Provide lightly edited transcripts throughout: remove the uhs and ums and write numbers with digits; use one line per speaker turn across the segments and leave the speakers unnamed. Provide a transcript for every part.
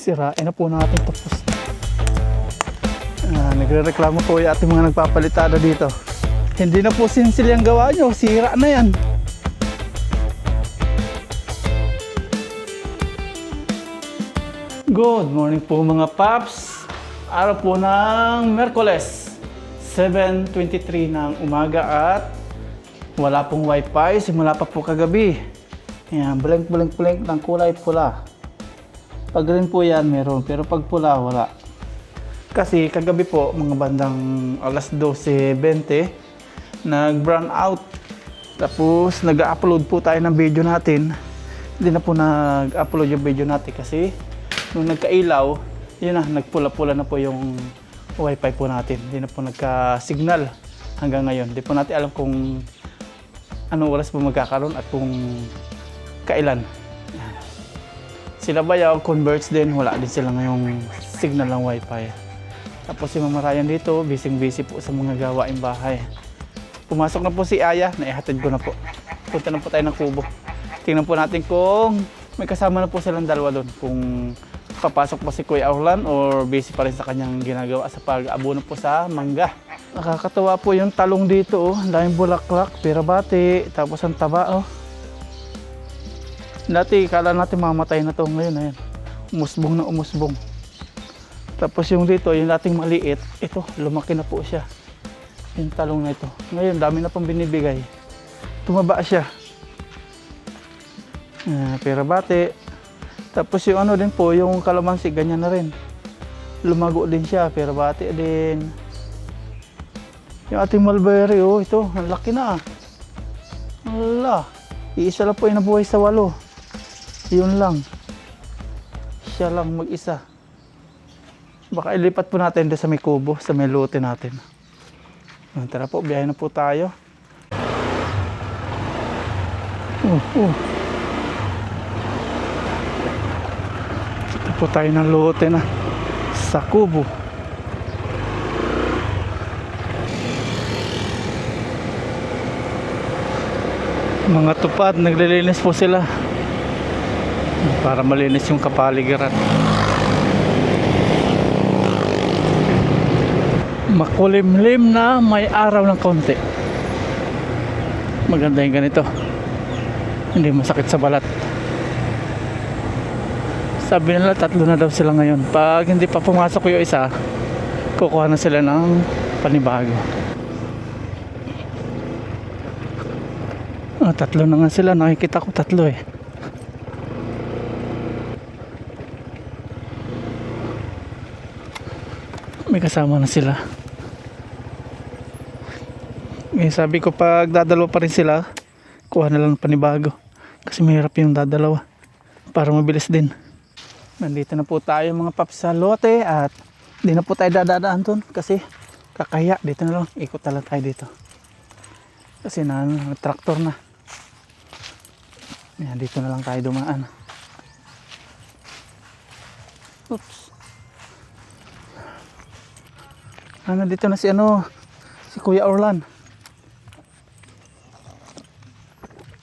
sirain na po natin tapos. Nagre-reklamo po yung ating mga nagpapalitada dito. Hindi na po sinsil yung gawa nyo, sira na yan. Good morning po mga paps. Araw po ng Miyerkules, 7:23 ng umaga at wala pong wifi simula pa po kagabi. Ayan, blink ng kulay pula. Pag green po yan meron, pero pag pula wala. Kasi kagabi po, mga bandang alas 12:20, nag-brown out. Tapos nag-upload po tayo ng video natin. Hindi na po nag-upload yung video natin kasi nung nagkailaw, yun na, nagpula-pula na po yung wifi po natin. Hindi na po nagka-signal hanggang ngayon. Hindi po natin alam kung anong oras po magkakaroon at kung kailan. Yan. Sila Bayaw, converts din, wala din sila ngayong signal ng wifi. Tapos si Mama Ryan dito, busy po sa mga gawaing bahay. Pumasok na po si Aya, naihatid ko na po. Punta na po tayo ng kubo. Tingnan po natin kung may kasama na po silang dalawa doon. Kung papasok pa si Kuya Orlan or busy pa rin sa kanyang ginagawa sa pag-abono po sa mangga. Nakakatawa po yung talong dito, oh. Ang daming bulaklak, pirabati, tapos ang taba, oh. Dati, kala natin mamatay na to. Ngayon, ayan. Umusbong na umusbong. Tapos yung dito, yung dating maliit, ito, lumaki na po siya. Yung talong na ito. Ngayon, dami na pang binibigay. Tumaba siya. Pirabati. Tapos yung ano din po, yung kalamansi, ganyan na rin. Lumago din siya, pirabati din. Yung ating mulberry, oh, ito, ang laki na. Wala. Iisa lang po yung nabuhay sa 8. Yun lang. Siya lang mag-isa. Baka ilipat po natin doon sa may kubo, sa may lote natin. Tara po, biyahe na po tayo. Ito po tayo ng lote na sa kubo. Mga tupad, naglilinis po sila para malinis yung kapaligiran. Makulimlim na may araw ng konti. Maganda yung ganito. Hindi masakit sa balat. Sabi nila 3 na daw sila ngayon. Pag hindi pa pumasok yung isa, kukuha na sila ng panibago. 3 na nga sila. Nakikita ko 3 eh. May kasama na sila. Sabi ko pag dadalawa pa rin sila, kuha na lang ng panibago. Kasi mahirap yung dadalawa. Para mabilis din. Nandito na po tayo mga paps sa lote at hindi na po tayo dadaan dun kasi kakaya. Dito na lang. Ikot na lang tayo dito. Kasi traktor na. Yan, dito na lang tayo dumaan. Oops. Dito na si Kuya Orlan.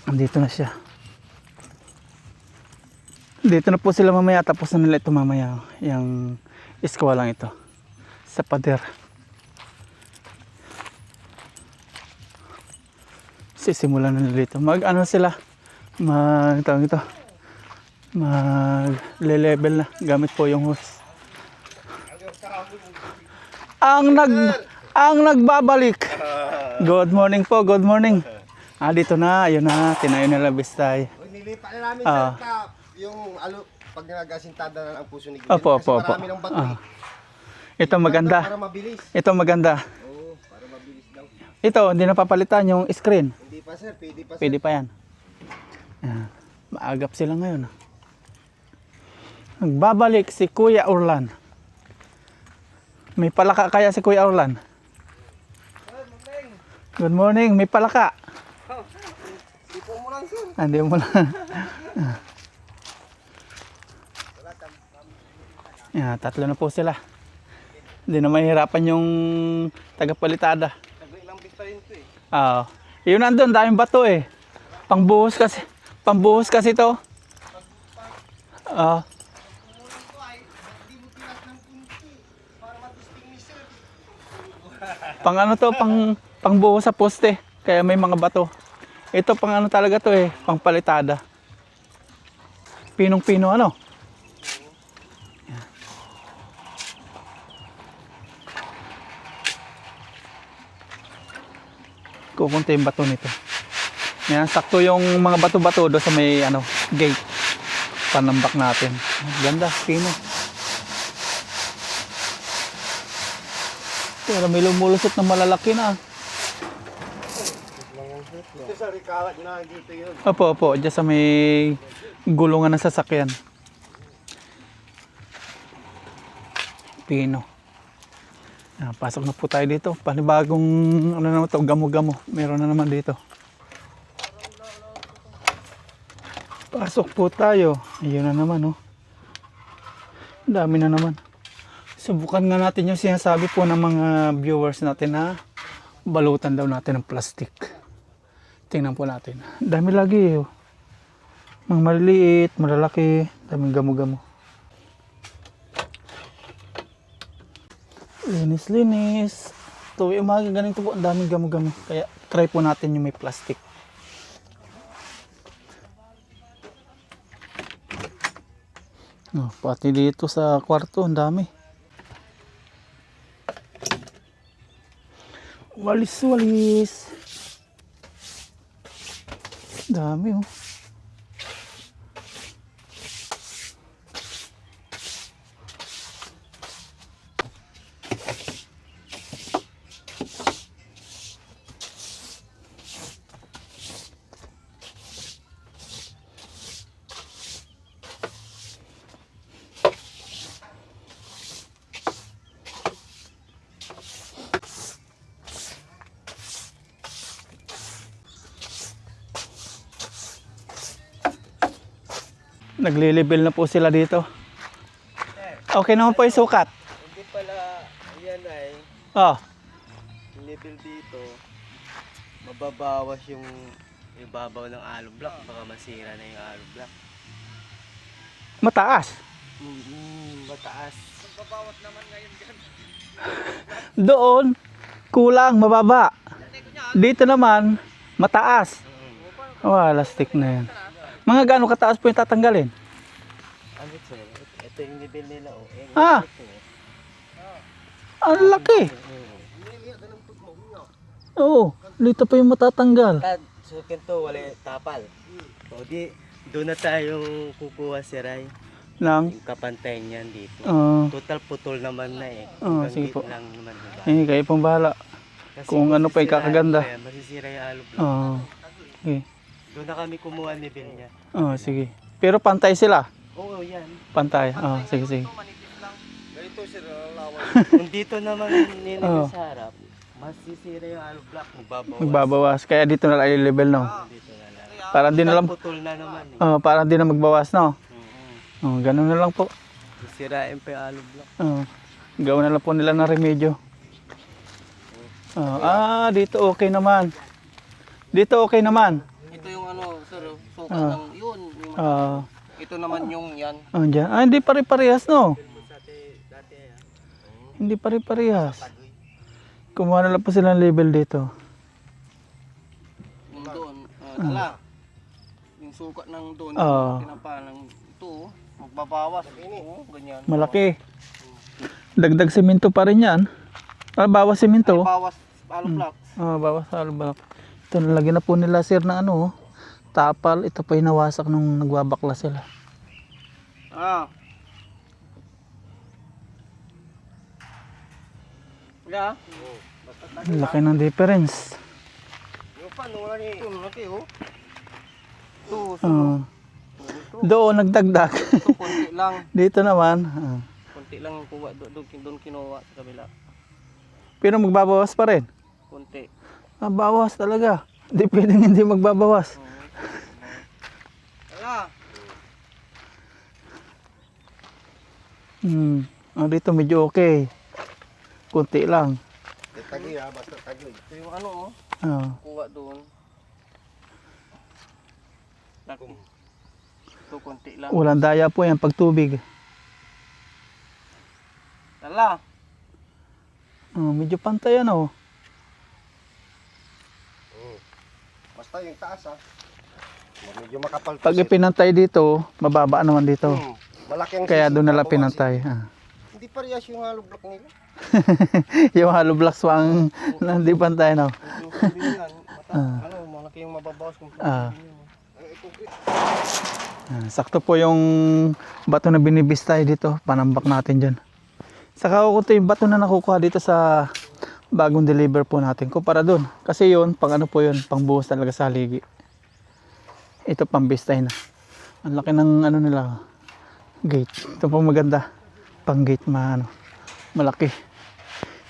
Andito na siya. Dito na po sila mamaya, tapos na nila ito mamaya. Yung eskwela lang ito. Sa pader. Sisimulan na nila ito. Mag-level na. Gamit po yung hose. Ang nagbabalik. Good morning po, good morning. Dito na, ayun na, tinayo nila bistay.
Nilipat na namin sa yung pag nagasintada na ang puso ni Glenn.
Opo.
Marami ng bato.
Ito maganda.
Para mabilis.
Ito maganda.
Oo, para mabilis daw.
Ito, hindi napapalitan yung screen.
Hindi pa sir, pwede pa sir.
Pwede pa yan. Maagap sila ngayon. Nagbabalik si Kuya Orlan. May palaka kaya si Kuya Orlan? Good morning, may palaka.
Sipo mo lang sir.
Hindi mo lang. Yan, 3 na po sila. Hindi na mahirapan yung tagapalitada.
Ilang pista rin ito eh.
Yun nandun, daming bato eh. Pangbuhos kasi to. Pang ano to, pang buho sa poste. Kaya may mga bato. Ito pang ano talaga to eh, pang palitada. Pinong-pino ano? Kukunti yung bato nito. Yan, sakto yung mga bato-bato do sa may ano, gate. Panambak natin. Ganda, pino. Pero may lumulusot na malalaki na.
Ito sa rikawa na dito yun.
Opo, dyan sa may gulungan ng sasakyan. Pino. Pasok na po tayo dito. Panibagong ano naman to, gamo-gamo. Meron na naman dito. Pasok po tayo. Ayun na naman, oh. Dami na naman. Subukan nga natin yung sinasabi po ng mga viewers natin na balutan daw natin ng plastic. Tingnan po natin. Dami lagi, oh. Mga maliliit, malalaki, daming gamo-gamo. Linis-linis. Tuwing umaga ganito po, ang daming gamo-gamo. Kaya try po natin yung may plastic. Oh, pati dito sa kwarto, ang dami. Walis-walis. Dami, oh. Nagli-level na po sila dito. Okay naman po yung sukat.
Hindi pala, yan ay,
Oh,
level dito, mababawas yung ibabaw ng hollow block, baka masira na yung hollow block.
mataas.
Mataas.
Doon, kulang, mababa. Dito naman, mataas. Wala, stick na yan. Mga gaano kataas po yung tatanggalin?
Ano ito? Ito yung level nila.
Ah, ang laki. Oo, dito pa yung matatanggal.
Kad, sukin to, wala tapal. O di, doon na tayong kukuha si Ray.
Nang,
Yung kapantay niyan dito. Total putol naman na eh.
Oo,
Hanggang
sige
dito
po.
lang naman. Diba?
kayo pong bahala.
Kasi
Kung ano pa yung
masisira-
kakaganda.
kaya masisira yung hollow block.
Oo, okay.
Doon na kami kumuha ni Bill niya.
Sige. Pero pantay sila.
Oo, yan.
Pantay. Sige, sige.
Ganito sila lawan. Kung dito naman nilagay sa harap, masisira yung hollow block. Magbabawas.
Magbabawas. Kaya dito na lang i-level, no?
Dito na lang.
Para di na lang,
Putol na naman eh.
para di na magbawas, no? Ganun na lang po.
Sisirain pa yung hollow block.
Gawin na lang po nila ng remedyo. Dito okay naman. Dito okay naman.
Ito yung ano, sir, sukat ng yun. Yung, ito naman yung yan.
Dyan. Hindi pare-parehas, no? Hindi pare-parehas. Kumuha na lang po sila ng label dito.
Yung doon, tala. Yung sukat ng doon,
Ah.
tinapa ng ito, magbabawas. Oo, ganyan.
Malaki. Dagdag semento pa rin yan. Bawas semento.
Bawas, hollow blocks.
Bawas albak. Ito nalagyan na po nila sir na ano, tapal. Ito pa yung nawasak nung nagbabakla sila.
Yeah.
Laki ng difference.
Yung pa, wala ni.
Ito, laki oh. Ito,
Doon nagdagdag.
ito, konti lang.
Dito naman.
Konti lang yung kuha, doon kinuha sa kabila.
Pero magbabawas pa rin.
Konti.
Bawas talaga. Hindi pwedeng hindi magbabawas.
Tala.
Dito medyo okay. Kunti lang.
Tagoy ha, basta tagoy.
Ito yung ano oh, kuha doon. Laki. Ito, konti lang.
Walang daya po yan pag tubig.
Tala.
Medyo pantay ano.
Basta yung taas ha. Medyo makapal to,
Pag
sir.
ipinantay dito, mababa naman dito.
Malaki ang
Kaya
sisi,
doon nila
babawasin.
pinantay. Ah.
Hindi parehas yung hollow block nila.
Yung hollow blocks pa ang hindi pantay, no?
Yung sabi nila, ano, malaki yung mababawas kung
Ah.
concrete.
Sakto po yung bato na binibistay dito. Panambak natin dyan. Saka ko yung bato na nakukuha dito sa bagong deliver po natin. Kumpara doon. Kasi yun, pang ano po yun, pang buhos talaga sa haligi. Ito pang bistay na. Ang laki ng ano nila, gate. Ito po maganda. Pang gate malaki.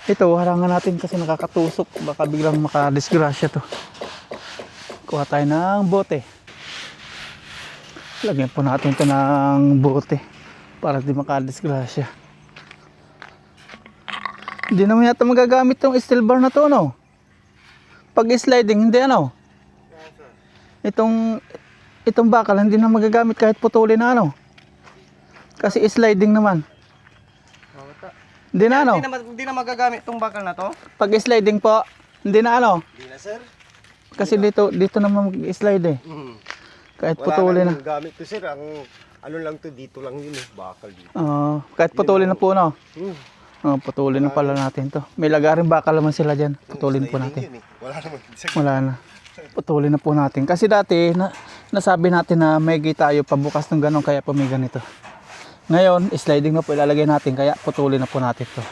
Ito, harangan natin kasi nakakatusok. Baka biglang makadisgrasya to. Kuha tayo ng bote. Lagyan po natin ito ng bote para di makadisgrasya. Hindi naman yata magagamit itong steel bar na to, no? Pag sliding, hindi ano? Itong bakal, hindi na magagamit kahit putulin na ano? Kasi sliding naman. Hindi na ano?
Hindi na magagamit tong bakal na to.
Pag sliding po, hindi na ano?
Hindi na, sir.
Kasi dito naman mag-slide eh. Kahit
Wala
putulin na.
nang gamit to, sir. Ang ano lang to, dito lang yun eh. Bakal dito.
Kahit putulin na po, no? Putulin na
Wala
pala natin to. May lagaring bakal naman sila dyan. Putulin po
Sliding
natin.
yun eh. Wala naman.
Wala na. Putulin na po natin. Kasi dati, nasabi natin na may tayo pabukas ng ganun, kaya po may ganito. Ngayon, sliding na po ilalagay natin, kaya putulin na po natin to.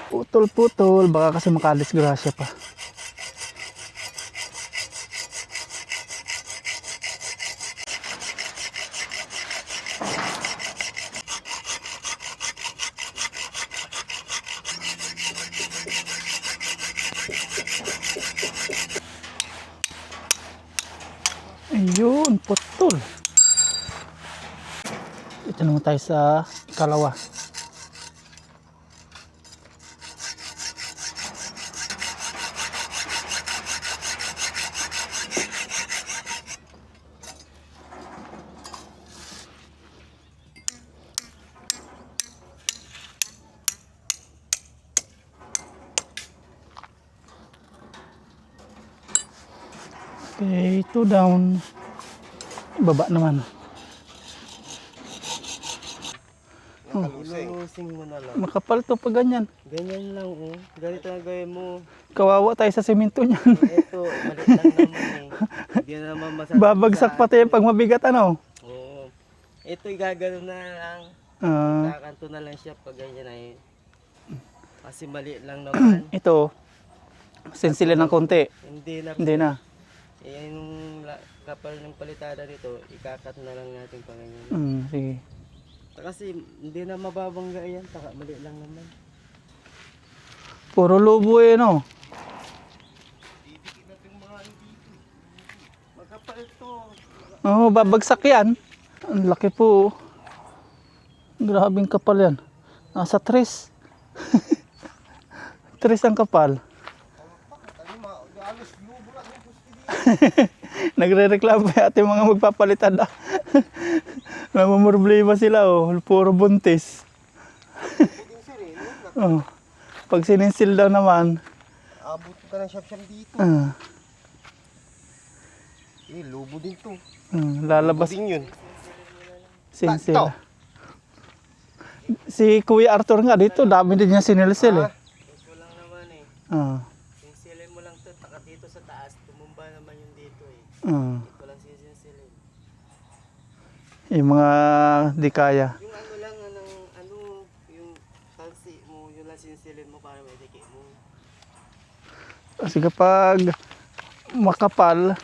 Putol, baka kasi makadisgrasya pa. Ayun, putol. Ito naman tayo sa ikalawa. Okay, ito down. Baba naman.
Ilulusing mo na lang.
Makapal to pag ganyan.
Ganyan lang oh. Ganito na gawin mo.
Kawawa tayo sa semento niyan.
Ito, malit lang naman eh. Hindi na naman masasakit.
Babagsak pati yung pag mabigat ano.
Oo. Ito igagano na lang.
Ah,
Kakanto na lang siya pag ganyan ay. Kasi maliit lang naman.
ito, sensilan ng konti.
Hindi na.
Hindi na.
Eh, yung kapal ng palitada nito, ikakat na lang natin pag ganyan.
Sige.
Kasi hindi na mababangga yan. Taka maliit lang naman.
Puro lubo eh, no?
Magkapal ito.
Oo, babagsak yan. Ang laki po. Grabing kapal yan. Nasa 3. 3 ang kapal. Nagre-reklamo pa ating mga magpapalitan na. Namumroblema sila, oh. Puro buntis. Oh. Pag sininsil daw naman,
Abot ka ng siyap-siyap dito. Lubo din to.
lalabas
Din yun.
sinsil.
Ito.
Si Kuya Arthur nga dito, dami din niya sinilsil eh.
Ito lang naman eh. Sinsilin mo lang ito. Taka dito sa taas. Tumumba naman yung dito eh. Ito lang sisinsilin.
Yung mga di kaya.
Yung ano lang, yung tansi mo, yung lang sinsilin mo para may dikit mo.
Kasi kapag makapal,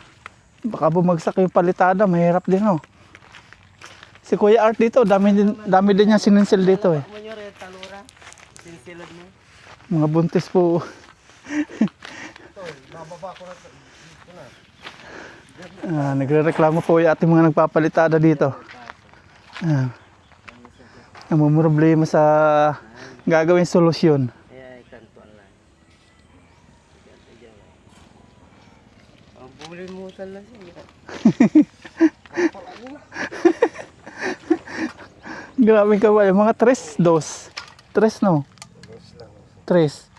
baka bumagsak yung palitada, mahirap din, oh. Si Kuya Art dito, dami din niya sininsil dito eh.
Mo nyo rin, talura. Sinsilad mo.
Mga buntis po. Nagre-reklamo po yung ating mga nagpapalitada dito. Namumroblema sa gagawin solusyon.
Kaya ikantuan lang. Ikanto dyan. Ang bulimutan lang siya.
Grabe ka ba? Yung mga 3, 3 no? 3.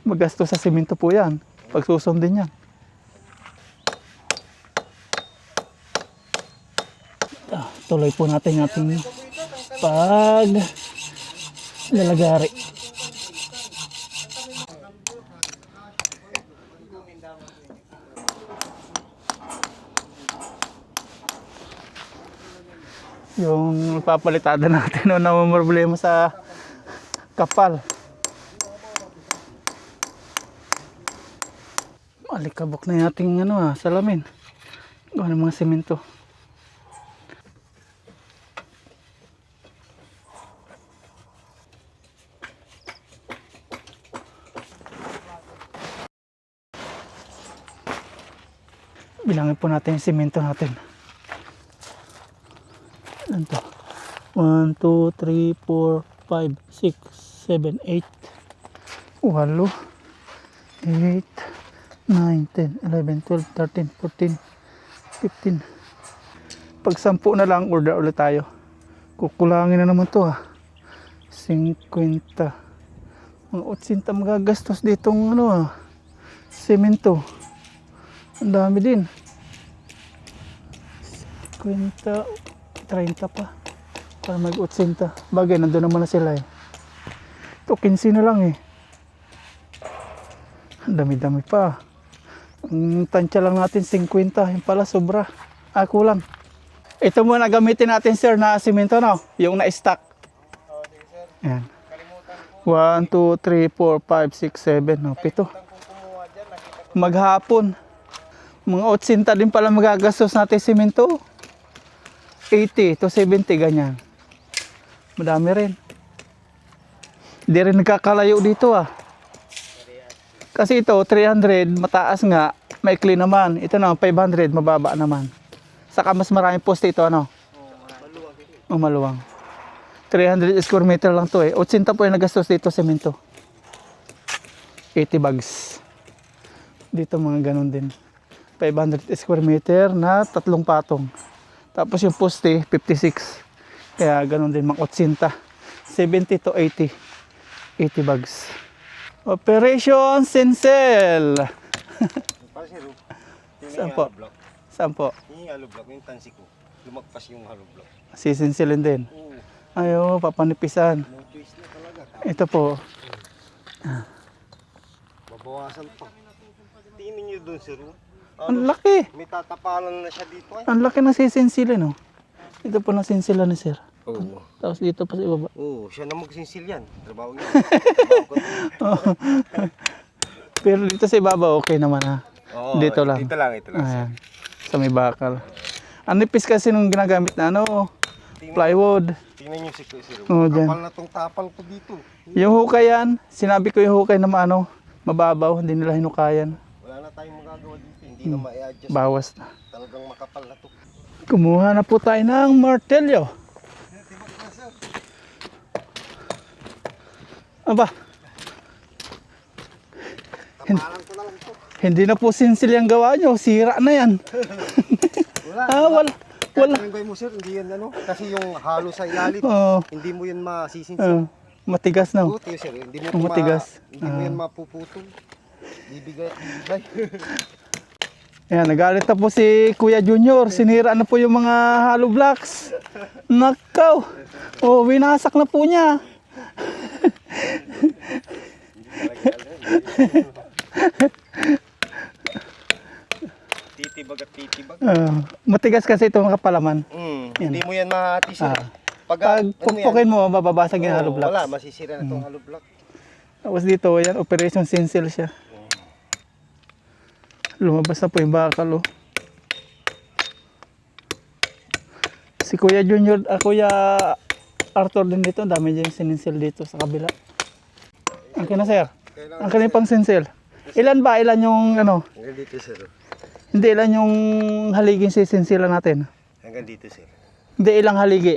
Magasto sa simento po yan. Pag susundin yan. tuloy po natin yung ating pag lalagari. Yung papalitada natin o na problema sa kapal. Alikabok na yung ating salamin. Gawa ng mga semento. Bilangin po natin yung semento natin. Ilan to? 1, 2, 3, 4, 5, 6, 7, 8. 8, 9, 10, 11, 12, 13, 14, 15. Pag 10 na lang, order ulit tayo. Kukulangin na naman to 50. Mga 80 magagastos ditong semento. Ang dami din. 50, 30 pa. Para mag-80. Bagay, nandun naman na sila Ito, 15 na lang Ang dami-dami pa. Ang tansya lang natin 50. Yung pala sobra. Kulang. Ito muna gamitin natin sir na simento yung na-stack. Yan. 1, 2, 3, 4, 5, 6, 7. 7. Maghapon. Mga 80 din pala magagastos natin simento. 80 to 70 ganyan. Madami rin. Hindi rin nagkakalayo dito Kasi ito 300 mataas nga, maikli naman. Ito 500 mababa naman. Saka mas maraming poste ito maluwang. 300 square meter lang to 80 po yung nagastos dito semento. 80 bags. Dito mga ganun din. 500 square meter na 3 patong. Tapos yung poste 56. Kaya ganun din mga 80. 70 to 80. 80 bags. Operation Sincel. Saan po? Saan po?
Yung hollow block, yung tansi ko. Lumagpas yung hollow block.
Sisinsilin din.
Oo.
Ayo, papanipisan.
No choice na talaga.
Ito po.
Babawasan pa. Tingin nyo dun, sir.
Ang laki.
May tatapalan na siya dito
Ang laki ng sisinsilin Ito po ng sinsilan ni sir.
Oo.
Tapos dito pa sa ibaba.
Oo, siya na magsinsil yan. Trabaho niya.
Pero dito sa ibaba okay naman
Oo,
Dito lang.
Ito lang, ito lang.
Ayan. Sa may bakal. Ang nipis kasi nung ginagamit na plywood.
Tingnan nyo si sir.
Oo, dyan.
Kapal na tong tapal ko dito.
Yung hukay yan, sinabi ko yung hukay na mababaw, hindi nila hinukayan.
Wala na tayong magagawa dito. Hindi na ma-adjust.
Bawas na.
Talagang makapal na to.
Kumuha na po tayo ng martelyo. Aba,
Tapalan ko na lang to.
hindi na po sinsil yung gawa nyo, sira na yan.
Wala.
Wala.
Kahit mo sir, hindi yan kasi yung halo sa ilalim,
Oo.
hindi mo yan masisinsin.
Matigas na.
Oo, sir, hindi mo
Matigas.
hindi mo yan mapuputol. Bibigay at bibigay.
Ayan, nagalit na po si Kuya Junior. Sinira na po yung mga hollow blocks. Nakaw. Winasak na po niya.
Titibag at titibag.
Matigas kasi ito mga kapalaman.
Hindi mo yan mahati sir.
Pag pukpukin mo, mababasag yung hollow blocks.
Wala, masisira na itong hollow block.
Tapos dito, yan, operation sincil siya. Lumabas na po yung bakal Si Kuya Junior, Kuya Arthur din dito, dami dyan sininsil dito sa kabila. Ang kina sir, ang kina pang sincil. Ilan ba? Ilan yung
Hanggang dito sir.
Hindi, ilan yung haliging sisinsilan natin?
Hanggang dito sir.
Hindi, ilang haligi?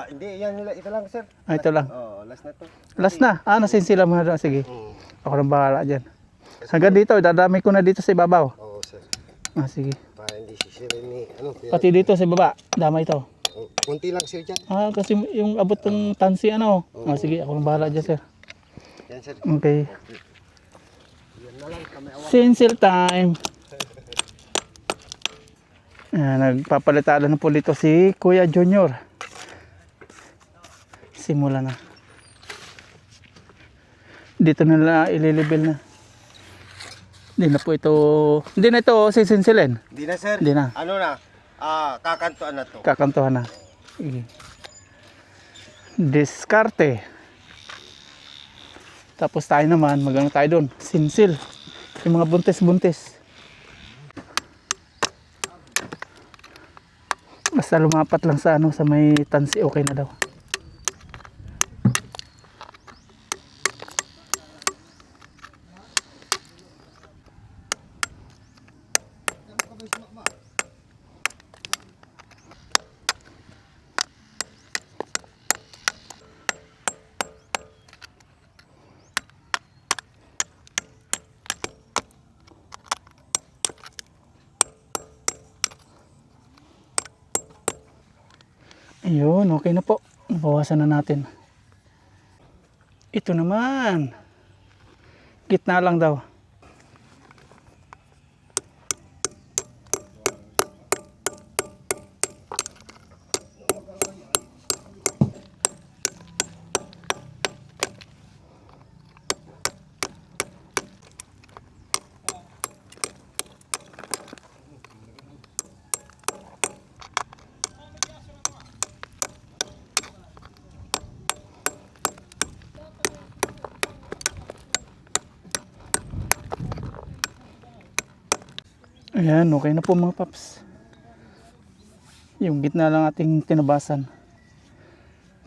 Hindi, yan ito lang sir.
Ito lang.
Last na to.
Last na. Nasinsila mo na doon. Sige. Ako nang bahala dyan. Hanggang dito, dadami ko na dito sa ibabaw.
Oo sir.
Sige.
Para hindi sisira ni
Pati dito sa baba, dama ito.
Kunti lang sir dyan.
Kasi yung abot ng tansi sige, ako nang bahala dyan sir.
Yan sir.
Okay.
Yan na lang kami awa.
Sincil time. Nagpapalitada na po dito si Kuya Junior. Simula na. Dito na ililibel na. Hindi na po ito, hindi na ito sisinsilin.
Hindi na sir.
Hindi na.
Ano na? Kakantuan na to.
Kakantuhan na. Sige. Diskarte. Tapos tayo naman, magano tayo doon? Sinsil. Yung mga buntis-buntis. Basta lumapat lang sa ano, sa may tansi, okay na daw. Ayun, okay na po. Bawasan na natin. Ito naman. Gitna lang daw. Ayan, okay na po mga paps. Yung gitna lang ating tinabasan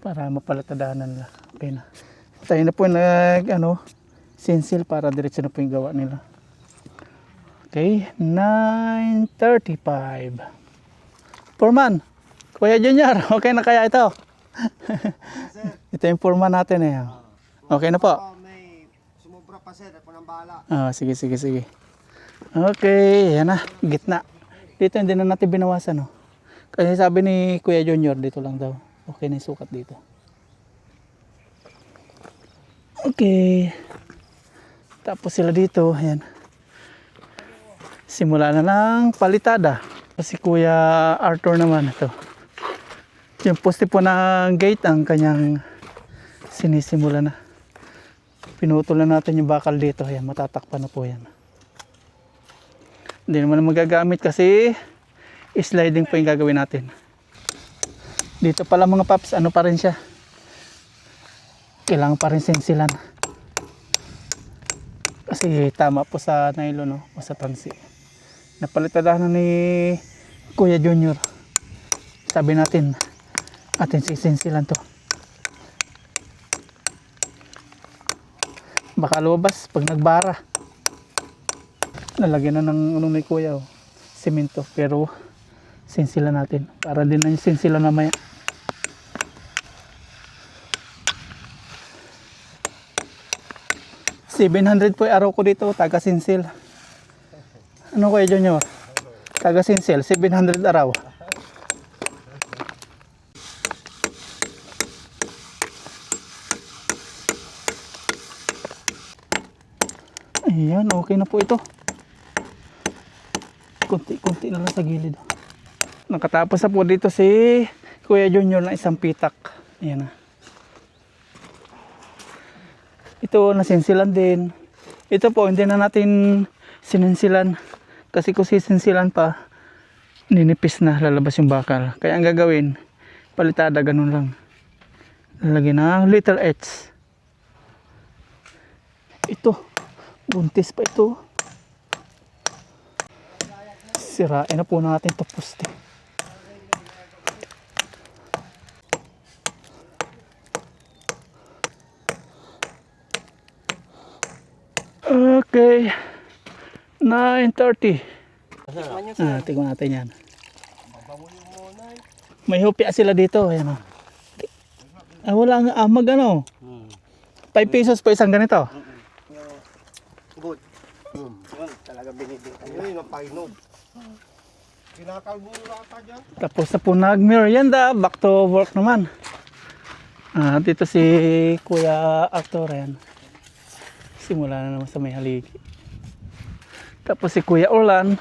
para mapalatadahan nila. Okay na. Tayo na po sinsil para diretso na po yung gawa nila. Okay, 9:35. Foreman, Kuya Junior, okay na kaya ito? Ito yung foreman natin eh. Okay na po.
May sumubra pa sir. Ako nang bahala.
Sige. Okay, yan na, gitna. Dito hindi na natin binawasan, no? Kasi sabi ni Kuya Junior, dito lang daw. Okay na yung sukat dito. Okay. Tapos sila dito, ayan. Simula na lang palitada. Si Kuya Arthur naman, ito. Yung poste po ng gate, ang kanyang sinisimula na. Pinutol na natin yung bakal dito, ayan, matatakpan na po yan. Hindi naman magagamit kasi sliding po yung gagawin natin. Dito pala mga paps, ano pa rin siya. Kailangan pa rin sinsilan. Kasi tama po sa nylon, no? O sa tansi. Napalitadahan na ni Kuya Junior. Sabi natin, atin sisinsilan to. Baka lumabas pag nagbara. Nalagyan na ng ni Kuya, semento, pero sinsila natin para din na yung sinsila na maya. $700 po yung araw ko dito, taga sinsil. Ano Kuya Junior? Taga sinsil, 700 araw. Ayan, okay na po ito. Kunti-kunti na lang sa gilid. Nakatapos na po dito si Kuya Junior na isang pitak. Ayan na. Ito nasinsilan din. Ito po hindi na natin sininsilan. Kasi kung sisinsilan pa, ninipis na, lalabas yung bakal. Kaya ang gagawin, palitada ganun lang. Lalagyan ng little H. Ito, buntis pa ito. Sirain na po natin ito poste. Okay. 9:30. Tingnan natin yan. May hupya sila dito. Ayan, oh. Wala nga amag ano. 5 pesos po isang ganito.
Good. Talaga binibigay. Ayun yung painog. Kinakalbura ka dyan.
Tapos na po nag-merienda. Back to work naman. Dito si Kuya Arthur. Ayan. Simula na naman sa may haligi. Tapos si Kuya Orlan.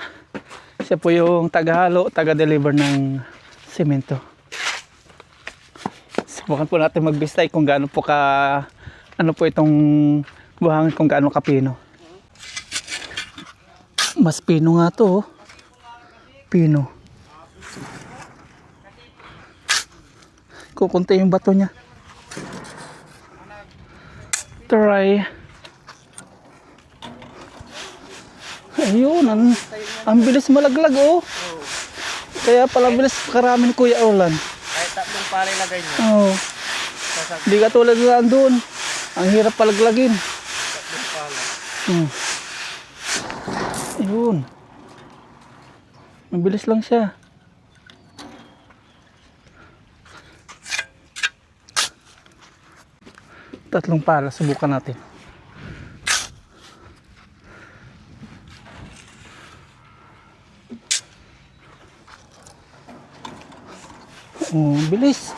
Siya po yung taga-halo, taga-deliver ng simento. Subukan po natin magbistay kung gaano po ano po itong buhangin, kung gaano kapino. Mas pino nga to, oh. Pino. Kukunti yung bato niya. Try. Ayun, ang bilis malaglag, oh. Kaya pala bilis karami ni Kuya Orlan.
Kahit tatlong pare na ganyan.
Oo. Hindi ka tulad na doon. Ang hirap palaglagin.
Tatlong pala.
Ayun. Mabilis lang siya. Tatlong pala, subukan natin. Oh, bilis.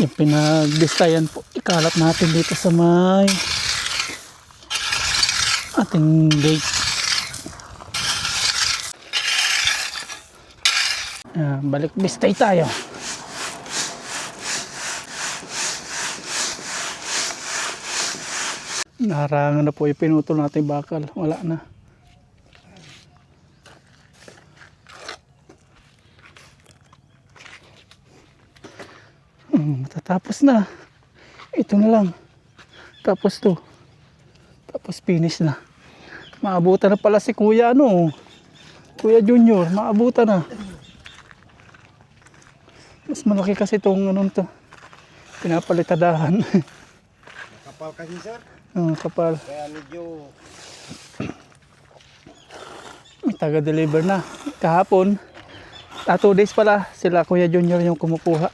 Yung pinagdistayan po, ikalat natin dito sa may ating gate. Balik bistay tayo. Naharangan na po yung pinutol natin bakal. Wala na. Matatapos na. Ito na lang. Tapos to. Tapos finish na. Maabutan na pala si Kuya Kuya Junior. Maabutan na. Mas malaki kasi itong to. Pinapalitadahan.
Kapal kasi sir.
Kapal.
Kaya medyo
May taga-deliver na. Kahapon, 2 days pala sila Kuya Junior yung kumukuha.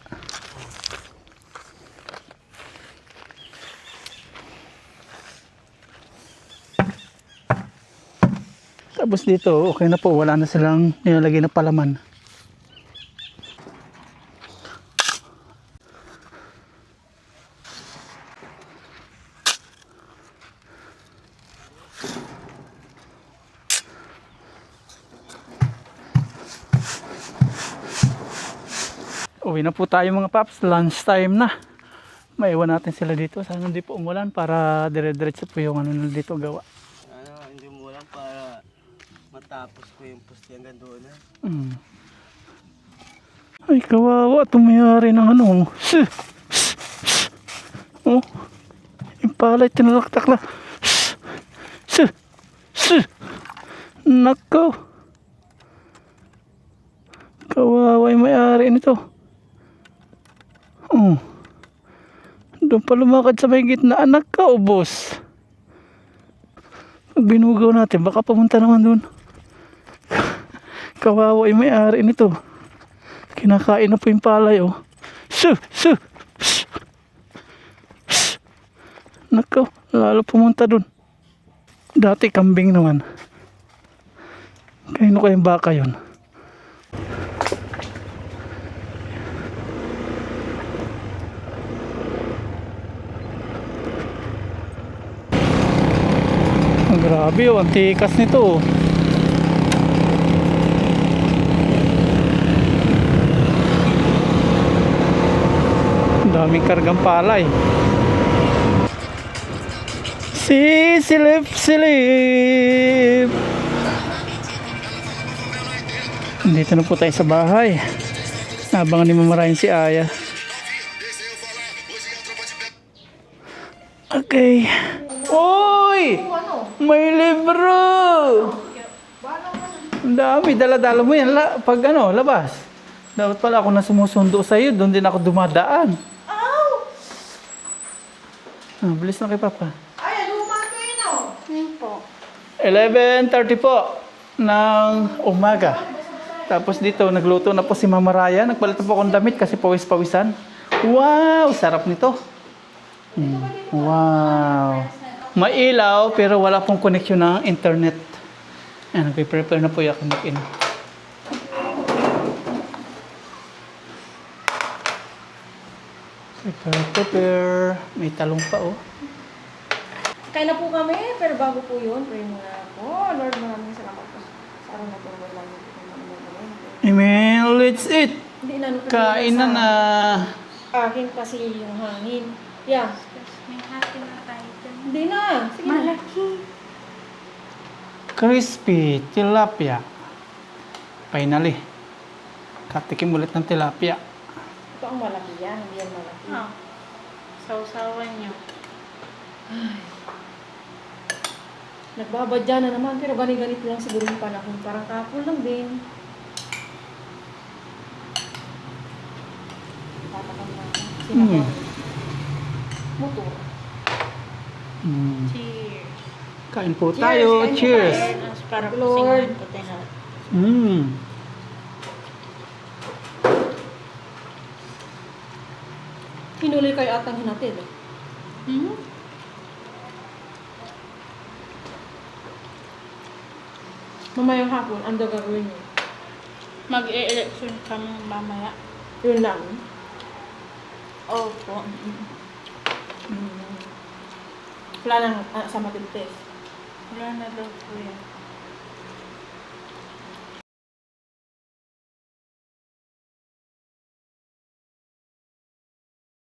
Tapos dito, okay na po. Wala na silang nilalagay na palaman. Uwi na po tayo mga paps. Lunch time na. Maiwan natin sila dito. Sana hindi po umulan para dire-diretso po yung dito gawa.
Hindi mo lang para matapos ko yung poste hanggang doon.
Ay, kawawa. Tumayari ng Oh. Yung palay, tinalaktak lang. Nako. Kawawa yung may-ari nito. Doon pa lumakad sa may gitna. Anak ka, boss. Pag binugaw natin, baka pumunta naman doon. Kawawa yung may-ari nito. Kinakain na po yung palay, oh. Nako, lalo pumunta doon. Dati kambing naman. Kaino kayong baka yun? Grabe, oh, ang tikas nito. Daming kargang palay. Silip. Dito na po tayo sa bahay. Nabangan ni Mamarayan si Aya. Okay. Oy! May libro! Ang dami, dala-dala mo yan pag labas. Dapat pala ako na sumusundo sa iyo, doon din ako dumadaan. Bilis na kay Papa.
Ay, luma ko yun, oh. Yun po.
11:30 po ng umaga. Tapos dito, nagluto na po si Mama Raya. Nagpalit po akong damit kasi pawis-pawisan. Wow! Sarap nito. Wow! May ilaw pero wala pong connection ng internet. Ayan, nagpe-prepare na po yung mag-ina. Prepare. May talong pa oh.
Kain na po kami, pero bago po yun, pray muna ako. Lord, maraming salamat po sa araw na po. Walang
Amen. Let's eat.
Hindi na.
Kain na na.
Akin kasi yung hangin. Yeah.
May hati na tayo dyan.
Hindi na. Sige na.
Malaki.
Crispy tilapia. Finally. Katikim ulit ng tilapia.
Ito ang malaki yan, hindi yan malaki.
Oh. Sausawan nyo.
Nagbabadya na naman, pero ganito lang siguro yung panahon. Parang kapon lang din. Tatakam na ako. Sinabang. Motor.
Cheers.
Kain po
Cheers,
tayo.
kain po
Cheers.
tayo.
As para
Lord.
pusingan ko tinat.
Hinuli kayo atang hinatid.
Hmm?
Mamayang hapon, ang gagawin niyo.
Mag-e-election kami mamaya.
Yun lang.
Opo.
Wala nang sa matiltes.
Wala na daw po yan.